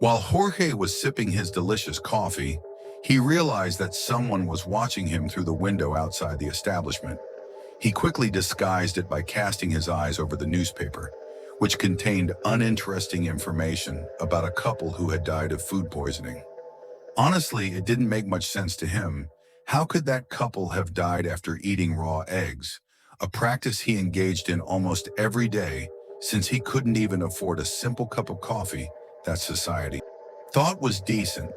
While Jorge was sipping his delicious coffee, he realized that someone was watching him through the window outside the establishment. He quickly disguised it by casting his eyes over the newspaper, which contained uninteresting information about a couple who had died of food poisoning. Honestly, it didn't make much sense to him. How could that couple have died after eating raw eggs, a practice he engaged in almost every day since he couldn't even afford a simple cup of coffee that society thought was decent?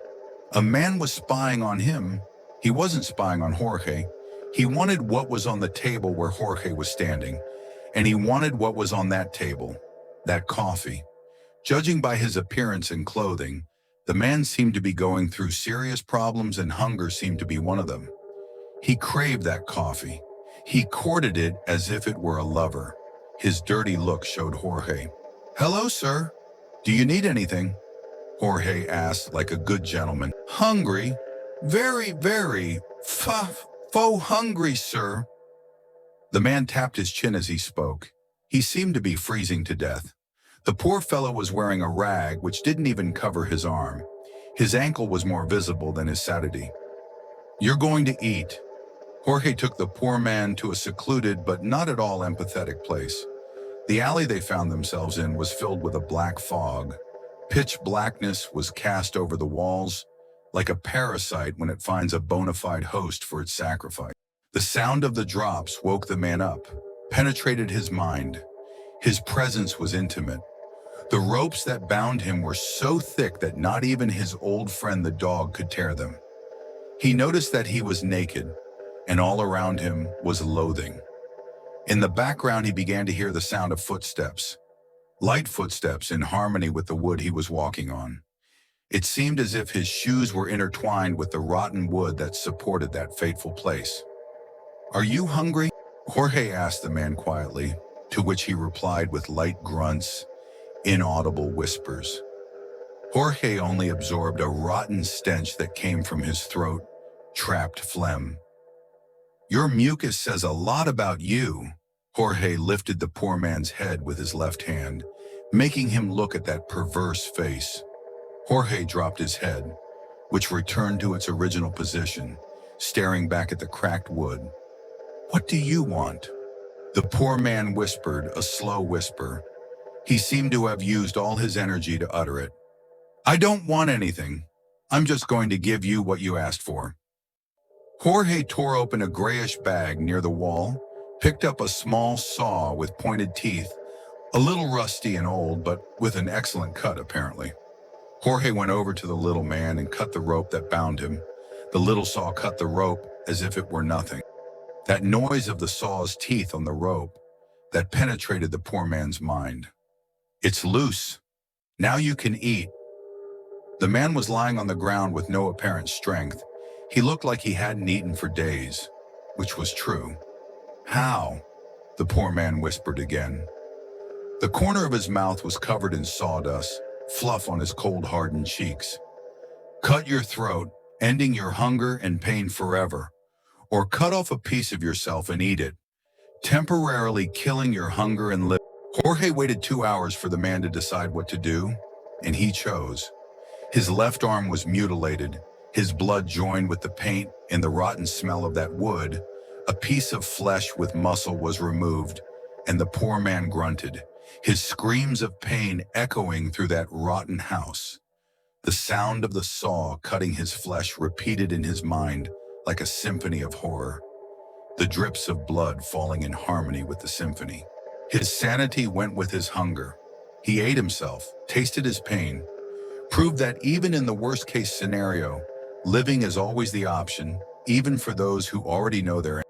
A man was spying on him. He wasn't spying on Jorge. He wanted what was on the table where Jorge was standing, and he wanted what was on that table, that coffee. Judging by his appearance and clothing, the man seemed to be going through serious problems, and hunger seemed to be one of them. He craved that coffee. He courted it as if it were a lover. His dirty look showed Jorge. "Hello, sir. Do you need anything?" Jorge asked like a good gentleman. "Hungry? Very, very, faux hungry, sir." The man tapped his chin as he spoke. He seemed to be freezing to death. The poor fellow was wearing a rag which didn't even cover his arm. His ankle was more visible than his satiety. "You're going to eat." Jorge took the poor man to a secluded but not at all empathetic place. The alley they found themselves in was filled with a black fog. Pitch blackness was cast over the walls, like a parasite when it finds a bona fide host for its sacrifice. The sound of the drops woke the man up, penetrated his mind. His presence was intimate. The ropes that bound him were so thick that not even his old friend the dog could tear them. He noticed that he was naked, and all around him was loathing. In the background, he began to hear the sound of footsteps, light footsteps in harmony with the wood he was walking on. It seemed as if his shoes were intertwined with the rotten wood that supported that fateful place. "Are you hungry?" Jorge asked the man quietly, to which he replied with light grunts, inaudible whispers. Jorge only absorbed a rotten stench that came from his throat, trapped phlegm. "Your mucus says a lot about you." Jorge lifted the poor man's head with his left hand, making him look at that perverse face. Jorge dropped his head, which returned to its original position, staring back at the cracked wood. "What do you want?" The poor man whispered, a slow whisper. He seemed to have used all his energy to utter it. "I don't want anything. I'm just going to give you what you asked for." Jorge tore open a grayish bag near the wall, picked up a small saw with pointed teeth, a little rusty and old, but with an excellent cut apparently. Jorge went over to the little man and cut the rope that bound him. The little saw cut the rope as if it were nothing. That noise of the saw's teeth on the rope, that penetrated the poor man's mind. "It's loose. Now you can eat." The man was lying on the ground with no apparent strength. He looked like he hadn't eaten for days, which was true. "How?" the poor man whispered again. The corner of his mouth was covered in sawdust, fluff on his cold, hardened cheeks. "Cut your throat, ending your hunger and pain forever. Or cut off a piece of yourself and eat it, temporarily killing your hunger and live." Jorge waited 2 hours for the man to decide what to do, and he chose. His left arm was mutilated, his blood joined with the paint and the rotten smell of that wood. A piece of flesh with muscle was removed, and the poor man grunted, his screams of pain echoing through that rotten house. The sound of the saw cutting his flesh repeated in his mind like a symphony of horror, the drips of blood falling in harmony with the symphony. His sanity went with his hunger. He ate himself, tasted his pain, proved that even in the worst-case scenario, living is always the option, even for those who already know their